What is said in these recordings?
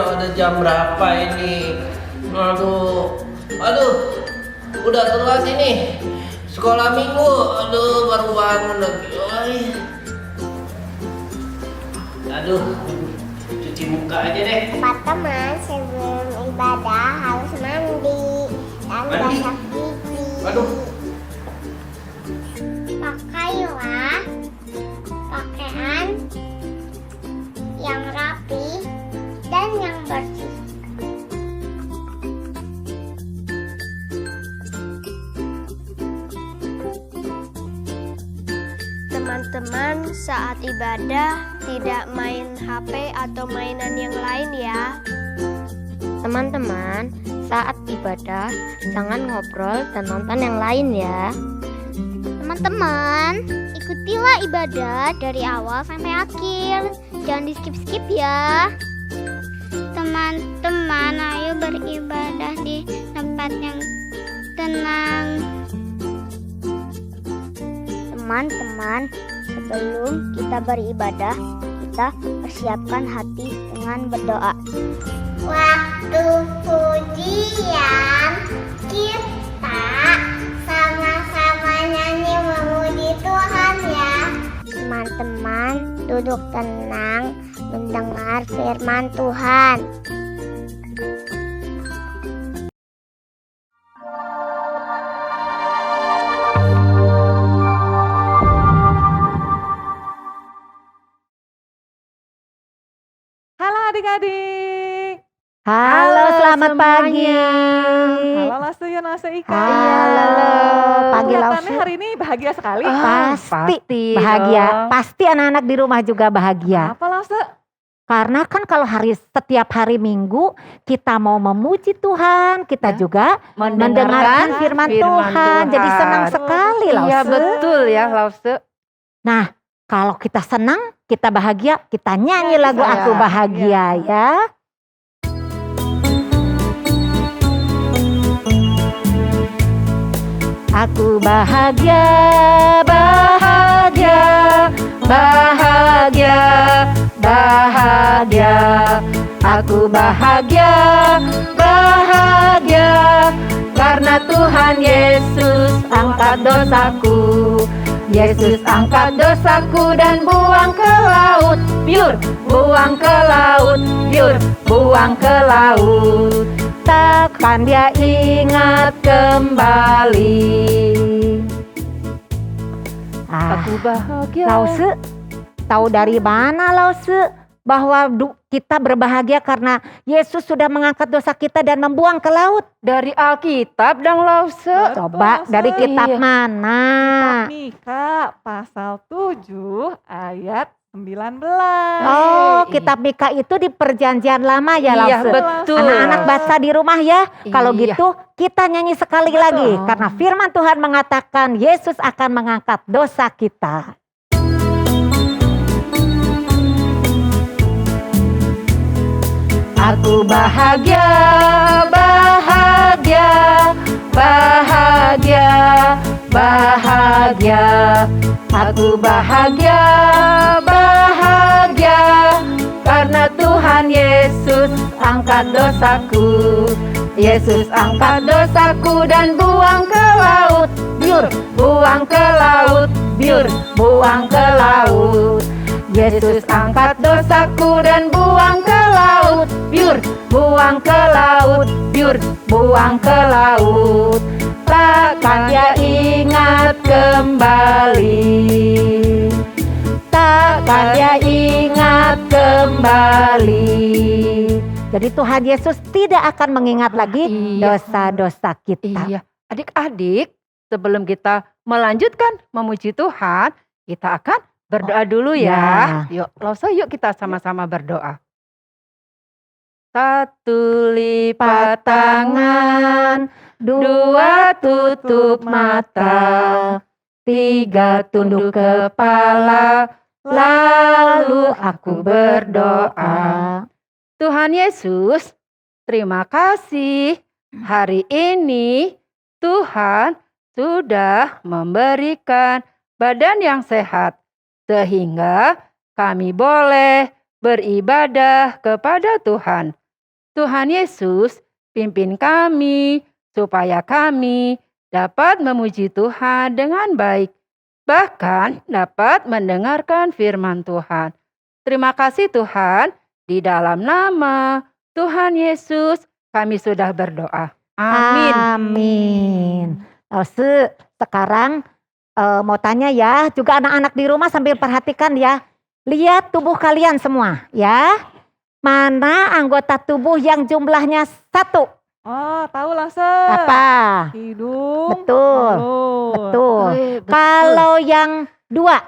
udah jam berapa ini? Aduh, udah telat ini. Sekolah minggu, aduh baru bangun lagi. Aduh, cuci muka aja deh. Teman-teman, sebelum ibadah harus mandi dan gosok gigi. Aduh. Pakailah pakaian yang rapi dan yang bersih. Teman-teman, saat ibadah tidak main HP atau mainan yang lain ya. Teman-teman, saat ibadah jangan ngobrol dan nonton yang lain ya. Teman-teman, ikutilah ibadah dari awal sampai akhir. Jangan di-skip-skip ya. Teman-teman, ayo beribadah di tempat yang tenang. Teman-teman, sebelum kita beribadah, kita persiapkan hati dengan berdoa. Waktu pujian kita sama-sama nyanyi memuji Tuhan ya. Teman-teman, duduk tenang mendengar firman Tuhan. Halo adik-adik. Halo, selamat pagi. Halo Lasu ya, Lasu Ika. Halo, pagi Kelihatannya Lasu. hari ini bahagia sekali. Pasti bahagia. Pasti anak-anak di rumah juga bahagia. Apa Lasu? Karena kan kalau setiap hari Minggu kita mau memuji Tuhan, kita juga mendengarkan firman Tuhan. Jadi senang sekali Lause. Iya betul ya Lause. Nah, kalau kita senang, kita bahagia, kita nyanyi lagu saya. Aku Bahagia ya. Aku bahagia, bahagia, bahagia, bahagia. Aku bahagia, bahagia, karena Tuhan Yesus angkat dosaku. Yesus angkat dosaku dan buang ke laut, biur, buang ke laut, biur, buang ke laut. Takkan dia ingat kembali. Aku bahagia. Lause, tahu dari mana Lause bahwa kita berbahagia karena Yesus sudah mengangkat dosa kita dan membuang ke laut? Dari Alkitab dong Lause. Coba Lause. dari kitab Iya. mana? Mika pasal 7 ayat 19. Oh, kitab Mika itu di perjanjian lama ya Iya Lause. betul. Anak-anak baca di rumah ya. Kalau Iya. gitu kita nyanyi sekali lagi. Karena firman Tuhan mengatakan Yesus akan mengangkat dosa kita. Aku bahagia, bahagia, bahagia, bahagia. Aku bahagia, bahagia, karena Tuhan Yesus angkat dosaku. Yesus angkat dosaku dan buang ke laut, biur, buang ke laut, biur, buang ke laut. Yesus angkat dosaku dan buang ke laut, biur, buang ke laut, biur, buang ke laut. Takkan dia ingat kembali. Takkan dia ingat kembali. Jadi Tuhan Yesus tidak akan mengingat lagi dosa-dosa kita. Iya, adik-adik, sebelum kita melanjutkan memuji Tuhan, kita akan berdoa dulu ya. Yuk, Lause, yuk kita sama-sama berdoa. Satu lipat tangan, dua tutup mata, tiga tunduk kepala, lalu aku berdoa. Tuhan Yesus, terima kasih. Hari ini Tuhan sudah memberikan badan yang sehat, sehingga kami boleh beribadah kepada Tuhan. Tuhan Yesus, pimpin kami supaya kami dapat memuji Tuhan dengan baik, bahkan dapat mendengarkan firman Tuhan. Terima kasih Tuhan, di dalam nama Tuhan Yesus kami sudah berdoa. Amin. Amin. Sekarang mau tanya ya, juga anak-anak di rumah sambil perhatikan ya. Lihat tubuh kalian semua ya. Mana anggota tubuh yang jumlahnya 1? Oh, tahu langsung. Apa? Hidung. Betul. mulut. Betul. Betul. Kalau yang 2?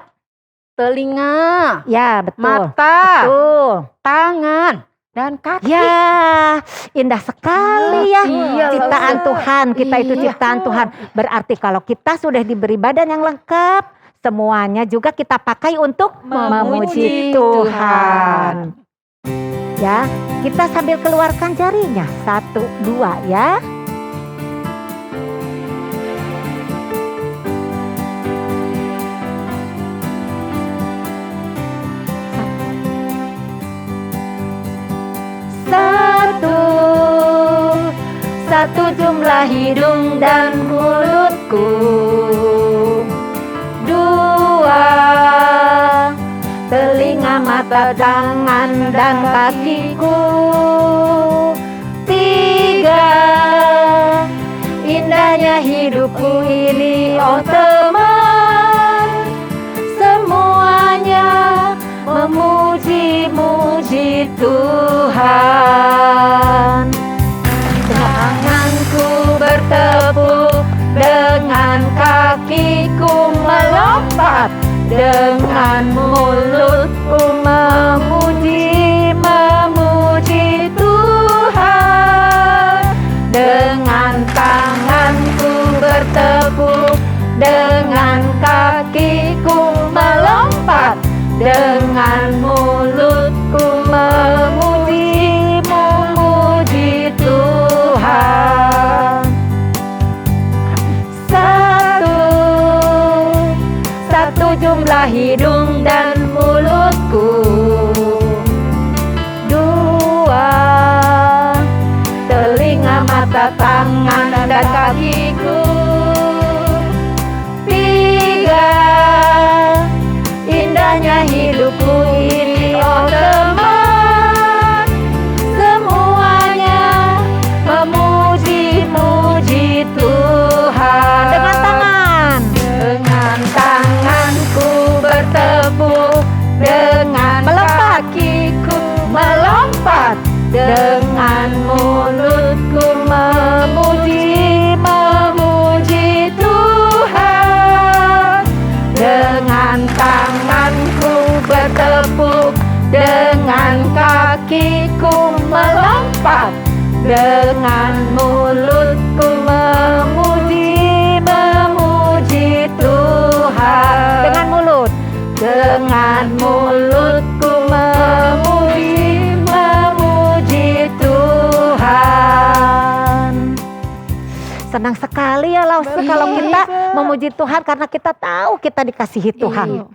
Telinga, Ya, betul. mata, Betul. tangan, dan kaki. Ya, indah sekali ya. Iya, Ciptaan Ustaz. Tuhan, kita itu Iya. ciptaan Tuhan. Berarti kalau kita sudah diberi badan yang lengkap, semuanya juga kita pakai untuk memuji Tuhan. Ya, kita sambil keluarkan jarinya. 1, 2 ya. Satu jumlah hidung dan mulutku. 2 telinga, mata, tangan, dan kakiku. 3 indahnya hidupku ini, oh teman. Semuanya memuji-muji Tuhan. Tanganku bertepuk, dengan kakiku melompat, dengan mulutku memuji Tuhan. Dengan tanganku bertepuk, dengan kakiku melompat, dengan mulutku memuji Tuhan. Satu jumlah hidung dan mulutku. 2 telinga, mata, tangan, dan kakiku. 3 indahnya hidupku ini, oh teman. Semuanya memuji-muji Tuhan. Dengan tangan. Dengan tanganku bertepuk, dengan kakiku melompat, dengan mulutku memuji Tuhan. Dengan tanganku bertepuk, dengan kakiku melompat, dengan mulutku memuji Tuhan. Dengan mulut. Dengan mulutku memuji Tuhan. Senang sekali ya Lause kalau kita memuji Tuhan karena kita tahu kita dikasihi Tuhan.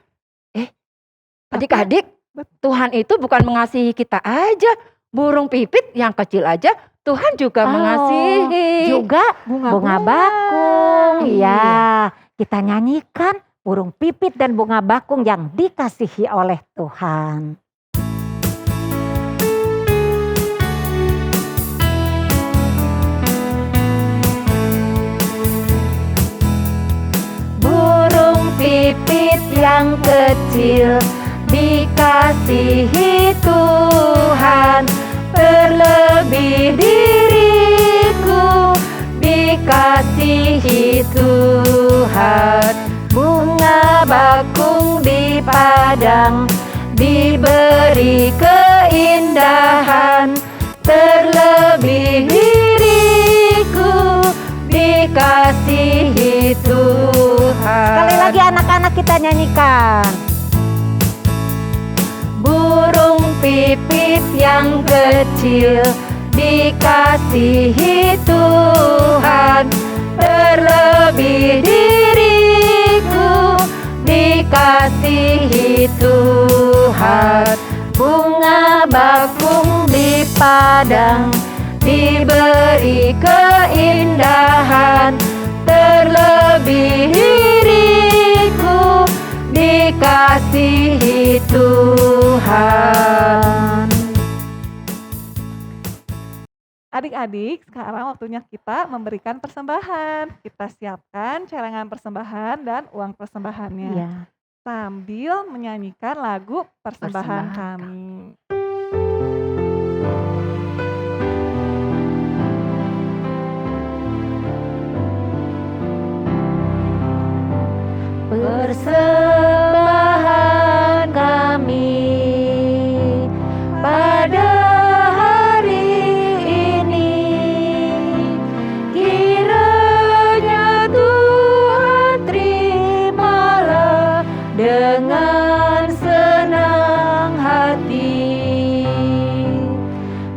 Adik-adik, Tuhan itu bukan mengasihi kita aja. Burung pipit yang kecil aja Tuhan juga mengasihi. Juga bunga bakung. Ya, kita nyanyikan burung pipit dan bunga bakung yang dikasihi oleh Tuhan. Burung pipit yang kecil dikasihi Tuhan, terlebih diriku dikasihi Tuhan. Bunga bakung di padang diberi keindahan, terlebih diriku dikasihi Tuhan. Sekali lagi anak-anak kita nyanyikan. Burung pipit yang kecil dikasihi Tuhan, terlebih diriku dikasihi Tuhan. Bunga bakung di padang, diberi keindahan, terlebih diriku dikasihi Tuhan. Adik-adik, sekarang waktunya kita memberikan persembahan. Kita siapkan celengan persembahan dan uang persembahannya. Ya. Sambil menyanyikan lagu persembahan kami. Persembahan kami pada hari ini, kiranya Tuhan terimalah dengan senang hati.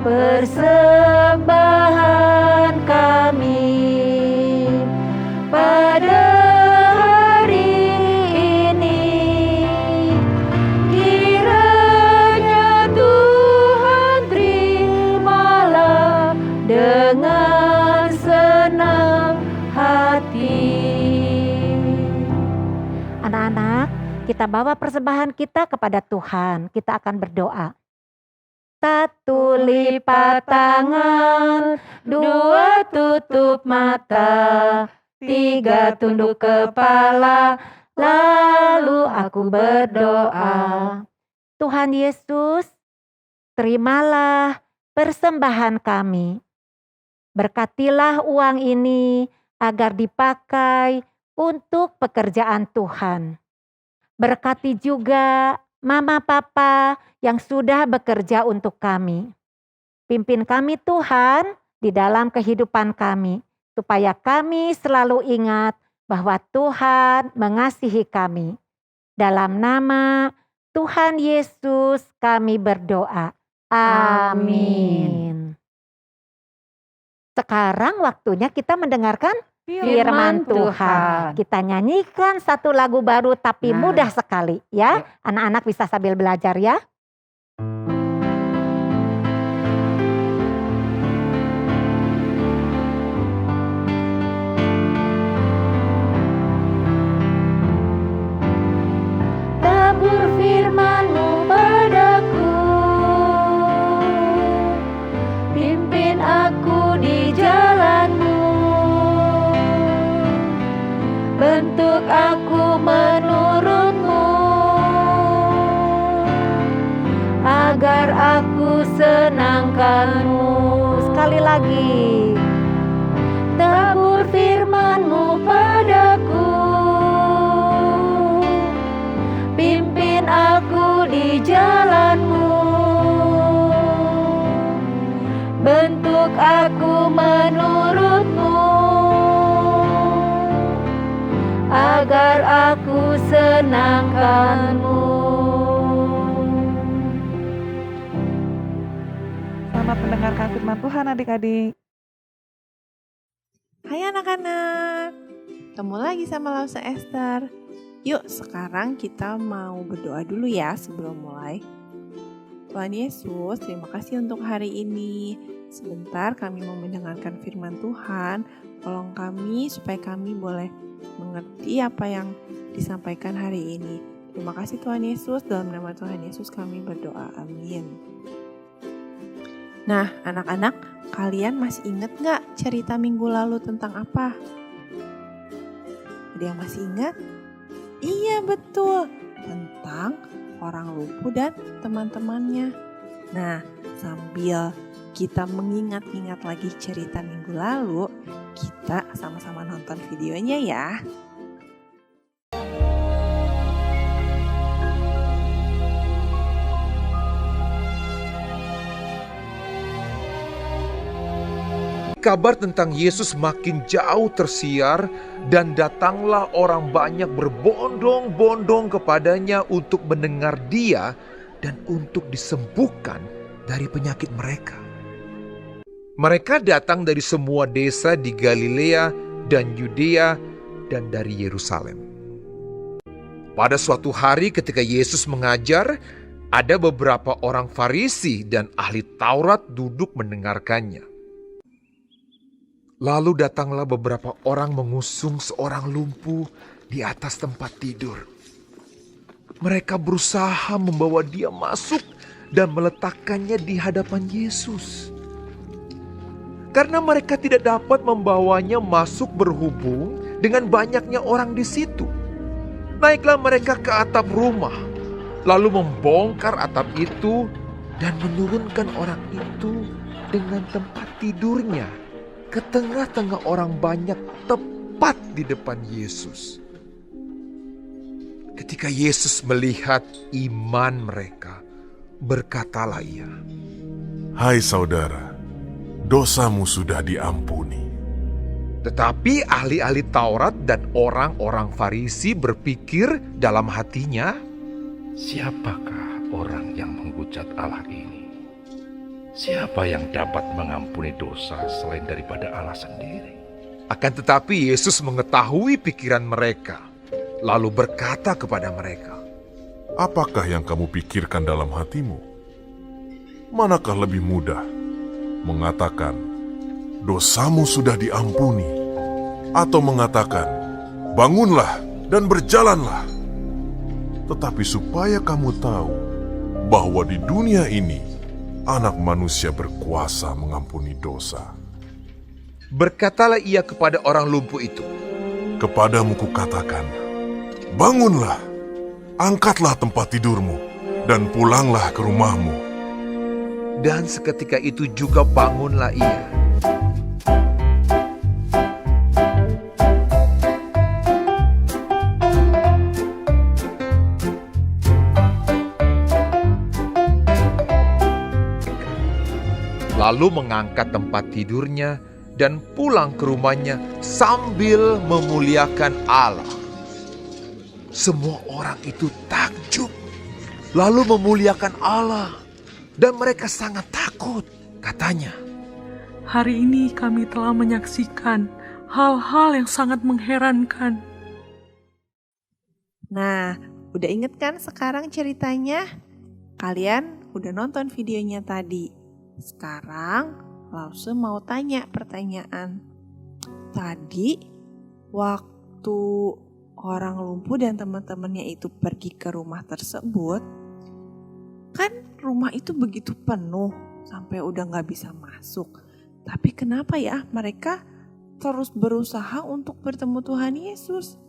Persembahan kami pada dengan senang hati. Anak-anak, kita bawa persembahan kita kepada Tuhan. Kita akan berdoa. 1 lipat tangan, 2 tutup mata, 3 tunduk kepala, lalu aku berdoa. Tuhan Yesus, terimalah persembahan kami. Berkatilah uang ini agar dipakai untuk pekerjaan Tuhan. Berkati juga mama papa yang sudah bekerja untuk kami. Pimpin kami Tuhan di dalam kehidupan kami, supaya kami selalu ingat bahwa Tuhan mengasihi kami. Dalam nama Tuhan Yesus kami berdoa. Amin. Sekarang waktunya kita mendengarkan firman Tuhan. Kita nyanyikan satu lagu baru tapi mudah sekali ya. Anak-anak bisa sambil belajar ya. Tabur firman-Mu padaku, pimpin aku di jalan-Mu, bentuk aku menurut-Mu, agar aku senangkan-Mu. Sekali lagi. Tabur firman-Mu padaku, pimpin aku di jalan-Mu, bentuk aku menurut-Mu, agar aku senangkan-Mu. Selamat mendengarkan firman Tuhan adik-adik. Hai anak-anak, ketemu lagi sama Lause Esther. Yuk sekarang kita mau berdoa dulu ya sebelum mulai. Tuhan Yesus, terima kasih untuk hari ini. Sebentar kami mau mendengarkan firman Tuhan. Tolong kami supaya kami boleh mengerti apa yang disampaikan hari ini. Terima kasih Tuhan Yesus, dalam nama Tuhan Yesus kami berdoa, amin. Nah anak-anak, kalian masih ingat gak cerita minggu lalu tentang apa? Ada yang masih ingat? Iya betul, tentang orang lumpuh dan teman-temannya. Nah, sambil kita mengingat-ingat lagi cerita minggu lalu, kita sama-sama nonton videonya ya. Kabar tentang Yesus makin jauh tersiar dan datanglah orang banyak berbondong-bondong kepadanya untuk mendengar Dia dan untuk disembuhkan dari penyakit mereka. Mereka datang dari semua desa di Galilea dan Yudea dan dari Yerusalem. Pada suatu hari ketika Yesus mengajar, Ada beberapa orang Farisi dan ahli Taurat duduk mendengarkannya. Lalu datanglah beberapa orang mengusung seorang lumpuh di atas tempat tidur. Mereka berusaha membawa dia masuk dan meletakkannya di hadapan Yesus. Karena mereka tidak dapat membawanya masuk berhubung dengan banyaknya orang di situ. Naiklah mereka ke atap rumah, lalu membongkar atap itu dan menurunkan orang itu dengan tempat tidurnya ke tengah-tengah orang banyak tepat di depan Yesus. Ketika Yesus melihat iman mereka, berkatalah ia, "Hai saudara, dosamu sudah diampuni." Tetapi ahli-ahli Taurat dan orang-orang Farisi berpikir dalam hatinya, siapakah orang yang menghujat Allah ini? Siapa yang dapat mengampuni dosa selain daripada Allah sendiri? Akan tetapi Yesus mengetahui pikiran mereka, lalu berkata kepada mereka, Apakah yang kamu pikirkan dalam hatimu? Manakah lebih mudah mengatakan, dosamu sudah diampuni, atau mengatakan, bangunlah dan berjalanlah? Tetapi supaya kamu tahu bahwa di dunia ini Anak Manusia berkuasa mengampuni dosa. Berkatalah ia kepada orang lumpuh itu, Kepadamu kukatakan, bangunlah, angkatlah tempat tidurmu, dan pulanglah ke rumahmu. Dan seketika itu juga bangunlah ia. Lalu mengangkat tempat tidurnya dan pulang ke rumahnya sambil memuliakan Allah. Semua orang itu takjub, lalu memuliakan Allah, dan mereka sangat takut. Katanya, hari ini kami telah menyaksikan hal-hal yang sangat mengherankan. Nah, udah inget kan sekarang ceritanya? Kalian udah nonton videonya tadi. Sekarang Lause mau tanya pertanyaan. Tadi waktu orang lumpuh dan teman-temannya itu pergi ke rumah tersebut, kan rumah itu begitu penuh sampai udah gak bisa masuk. Tapi kenapa ya mereka terus berusaha untuk bertemu Tuhan Yesus?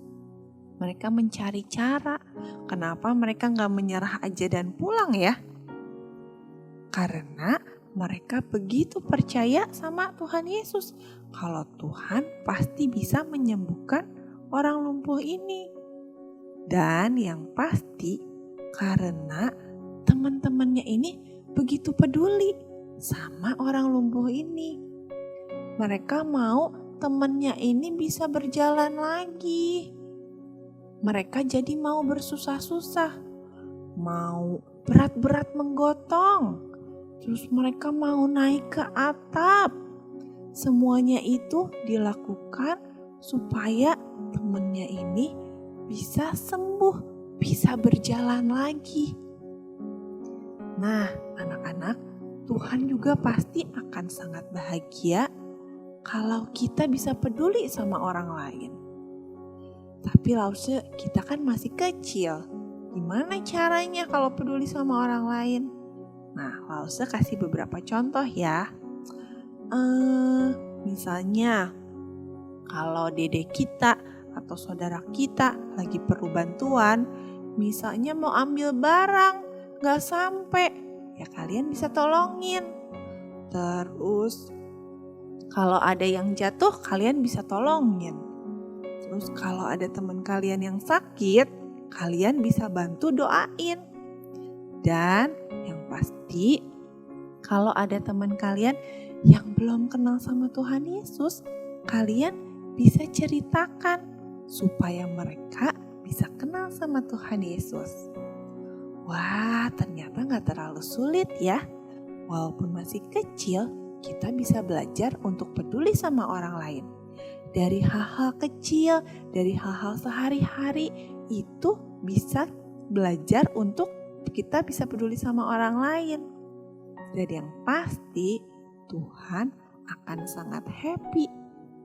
Mereka mencari cara. Kenapa mereka gak menyerah aja dan pulang ya? Karena mereka begitu percaya sama Tuhan Yesus. Kalau Tuhan pasti bisa menyembuhkan orang lumpuh ini. Dan yang pasti karena teman-temannya ini begitu peduli sama orang lumpuh ini. Mereka mau temannya ini bisa berjalan lagi. Mereka jadi mau bersusah-susah, mau berat-berat menggotong. Terus mereka mau naik ke atap. Semuanya itu dilakukan supaya temannya ini bisa sembuh, bisa berjalan lagi. Nah, anak-anak, Tuhan juga pasti akan sangat bahagia kalau kita bisa peduli sama orang lain. Tapi Lause, kita kan masih kecil. Gimana caranya kalau peduli sama orang lain? Nah, Lause kasih beberapa contoh ya. Misalnya, kalau dede kita atau saudara kita lagi perlu bantuan, misalnya mau ambil barang, gak sampai, ya kalian bisa tolongin. Terus, kalau ada yang jatuh, kalian bisa tolongin. Terus kalau ada teman kalian yang sakit, kalian bisa bantu doain. Dan yang pasti, kalau ada teman kalian yang belum kenal sama Tuhan Yesus, kalian bisa ceritakan supaya mereka bisa kenal sama Tuhan Yesus. Wah, ternyata gak terlalu sulit ya. Walaupun masih kecil, kita bisa belajar untuk peduli sama orang lain. Dari hal-hal kecil, dari hal-hal sehari-hari, itu bisa belajar untuk kita bisa peduli sama orang lain. Dan yang pasti Tuhan akan sangat happy.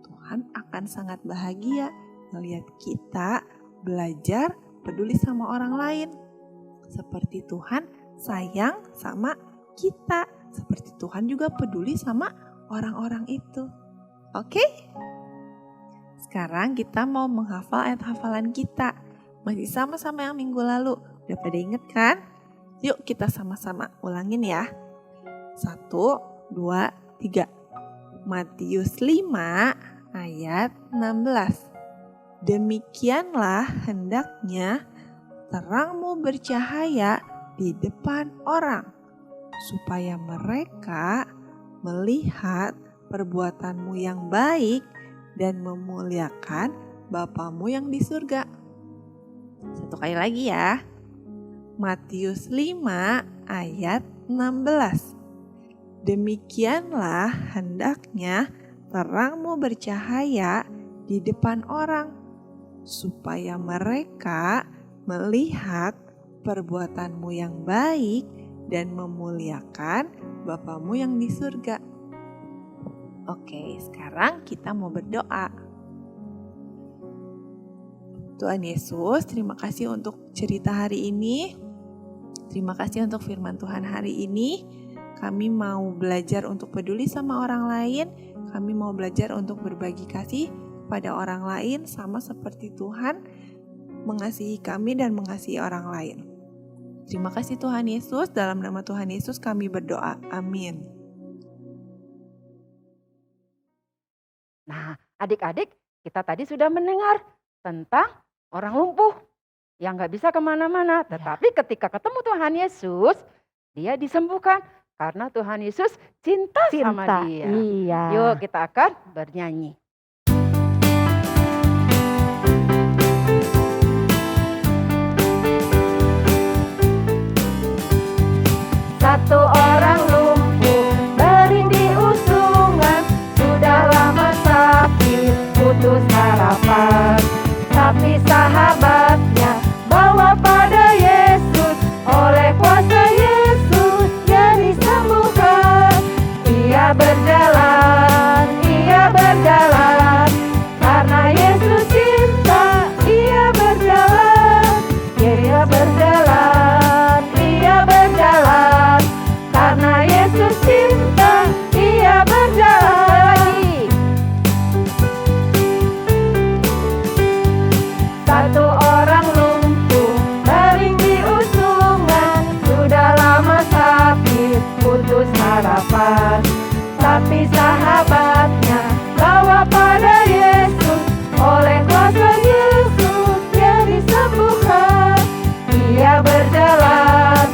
Tuhan akan sangat bahagia melihat kita belajar peduli sama orang lain. Seperti Tuhan sayang sama kita. Seperti Tuhan juga peduli sama orang-orang itu. Oke? Sekarang kita mau menghafal ayat hafalan kita. Masih sama-sama yang minggu lalu. Udah pada inget kan? Yuk kita sama-sama ulangin ya. 1, 2, 3. Matius 5 ayat 16. Demikianlah hendaknya terangmu bercahaya di depan orang, supaya mereka melihat perbuatanmu yang baik dan memuliakan Bapamu yang di surga. Satu kali lagi ya. Matius 5 ayat 16. Demikianlah hendaknya terangmu bercahaya di depan orang, supaya mereka melihat perbuatanmu yang baik dan memuliakan Bapamu yang di surga. Oke, sekarang kita mau berdoa. Tuhan Yesus, terima kasih untuk cerita hari ini. Terima kasih untuk firman Tuhan hari ini. Kami mau belajar untuk peduli sama orang lain. Kami mau belajar untuk berbagi kasih pada orang lain sama seperti Tuhan mengasihi kami dan mengasihi orang lain. Terima kasih Tuhan Yesus. Dalam nama Tuhan Yesus kami berdoa. Amin. Nah, adik-adik, kita tadi sudah mendengar tentang orang lumpuh yang gak bisa kemana-mana. Tetapi ketika ketemu Tuhan Yesus, dia disembuhkan. Karena Tuhan Yesus cinta sama dia. Iya. Yuk kita akan bernyanyi. Satu orang lumpuh berindi usungan, sudah lama sakit putus harapan. Tapi sahabatnya bawa pada Yesus, oleh kuasa Yesus dia disembuhkan. Ia berjalan, karena Yesus cinta. Ia berjalan, karena Yesus cinta. Ia berjalan. Satu orang lumpuh berindi usungan, sudah lama sakit putus harapan. Tapi sahabatnya bawa pada Yesus, oleh kuasa Yesus dia disembuhkan. Ia berjalan,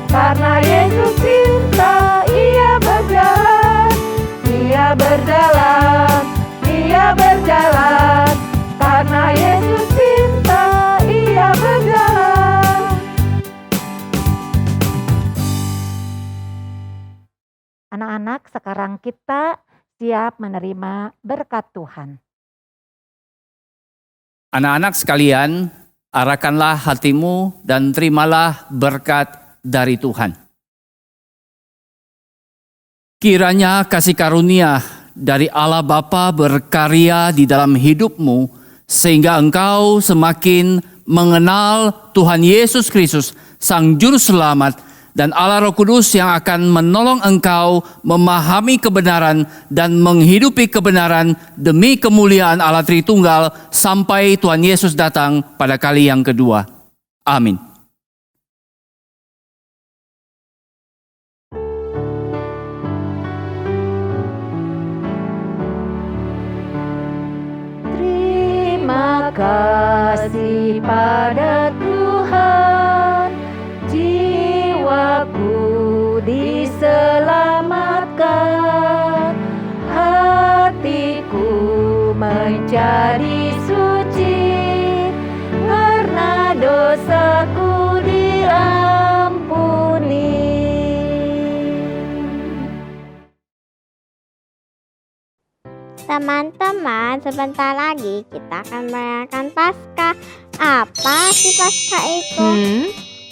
karena Yesus cinta. Ia berjalan, karena Yesus cinta. Ia berjalan. Anak-anak, sekarang kita siap menerima berkat Tuhan. Anak-anak sekalian, arahkanlah hatimu dan terimalah berkat dari Tuhan. Kiranya kasih karunia dari Allah Bapa berkarya di dalam hidupmu, sehingga engkau semakin mengenal Tuhan Yesus Kristus, Sang Juru Selamat, dan Allah Roh Kudus yang akan menolong engkau memahami kebenaran dan menghidupi kebenaran demi kemuliaan Allah Tritunggal sampai Tuhan Yesus datang pada kali yang kedua. Amin. Terima kasih pada Tuhan, jiwaku diselamatkan, hatiku menjadi suci, karena dosaku diampuni. Teman-teman, sebentar lagi kita akan merayakan Paskah. Apa sih Paskah itu?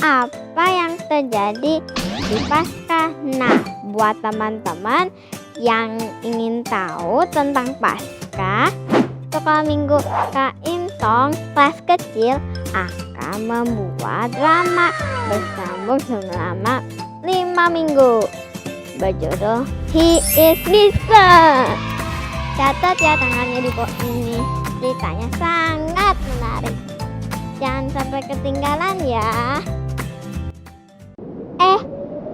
Apa yang terjadi di Paskah? Nah, buat teman-teman yang ingin tahu tentang Paskah, Sekolah Minggu Kak Intong kelas kecil akan membuat drama bersambung selama 5 minggu berjudul He is Risen. Catat ya tangannya di bawah ini. Ceritanya sangat menarik. Jangan sampai ketinggalan ya.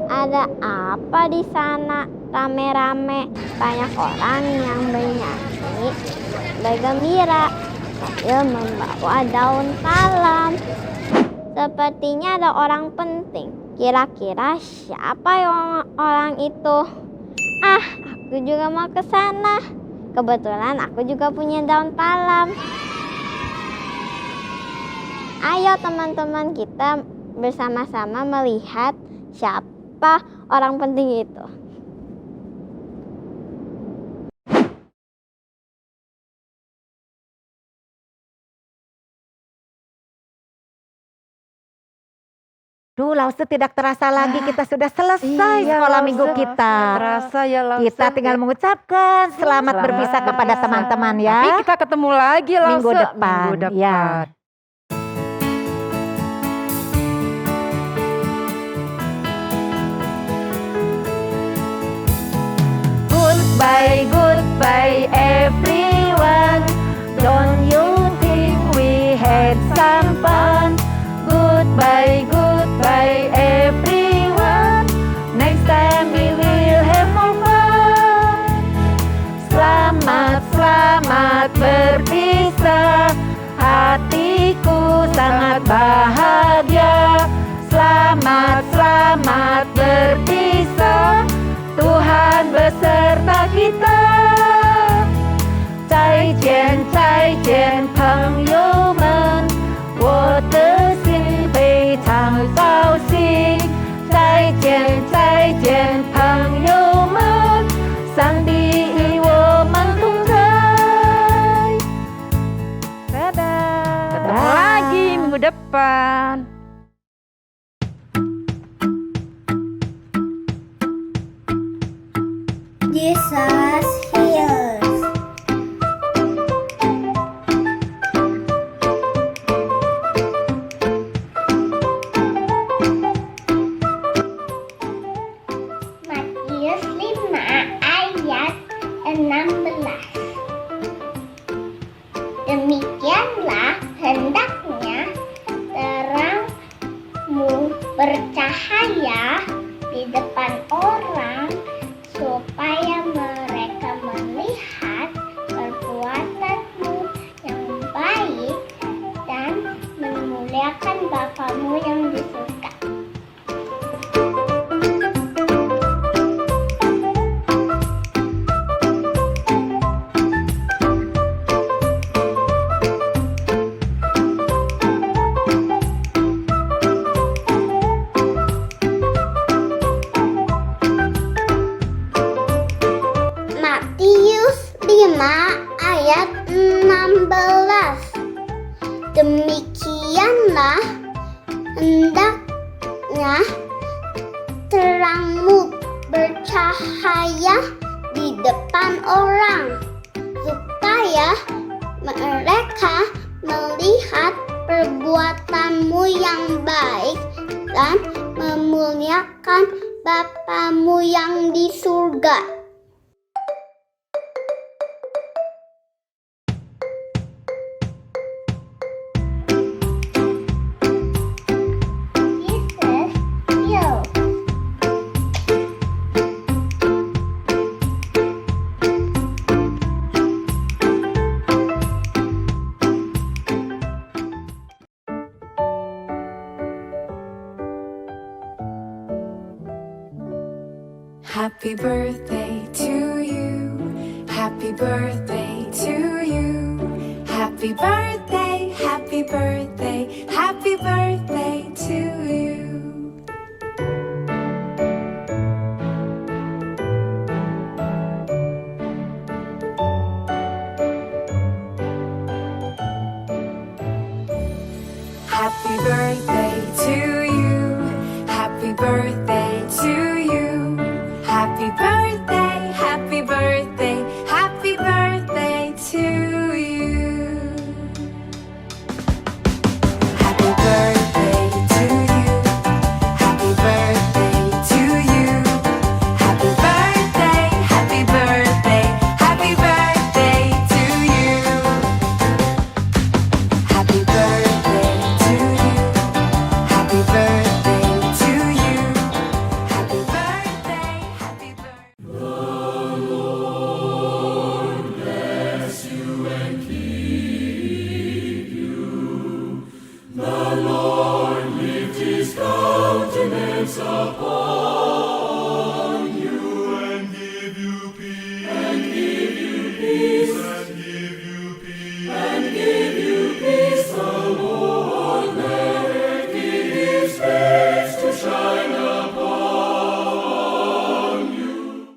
Ada apa di sana? Rame-rame, banyak orang yang bernyanyi, bergembira sambil membawa daun palem. Sepertinya ada orang penting. Kira-kira siapa yang orang itu? Aku juga mau ke sana. Kebetulan aku juga punya daun palem. Ayo teman-teman, kita bersama-sama melihat siapa orang penting itu. Duh, Lause tidak terasa lagi kita sudah selesai sekolah minggu kita. Terasa ya Lause. Kita tinggal mengucapkan selamat berpisah kepada teman-teman ya. Tapi kita ketemu lagi Lause. Minggu depan. Ya. Goodbye, goodbye everyone. Don't you think we had some fun? Goodbye, goodbye everyone. Next time we will have more fun. Selamat, selamat berpisah. Hatiku sangat bahagia. Selamat, selamat berpisah. Tuhan beserta kita. 再见，再见，朋友们，我的心非常高兴。再见，再见，朋友们，上帝与我们同在。 Dadah. Ketemu lagi minggu depan. Jesus heals. Matius 5 ayat 16. Demikianlah hendaknya terangmu bercahaya di depan orang, supaya mereka melihat perbuatanmu yang baik dan memuliakan Bapamu yang di surga. Matius 5 ayat 16. Demikianlah hendaknya terangmu bercahaya di depan orang, supaya mereka melihat perbuatanmu yang baik dan memuliakan Bapamu yang di surga. Happy birthday to you. Happy birthday to you. Happy birthday, happy birthday, happy birthday to you. Happy birthday to you. Happy birthday to you. Happy birthday, happy birthday, happy birthday to you. Happy birthday to you. Happy birthday to you. Happy birthday, happy birthday, happy birthday to you. Happy birthday to you. Happy birthday to you. Happy birthday, happy birthday. The Lord lift his countenance upon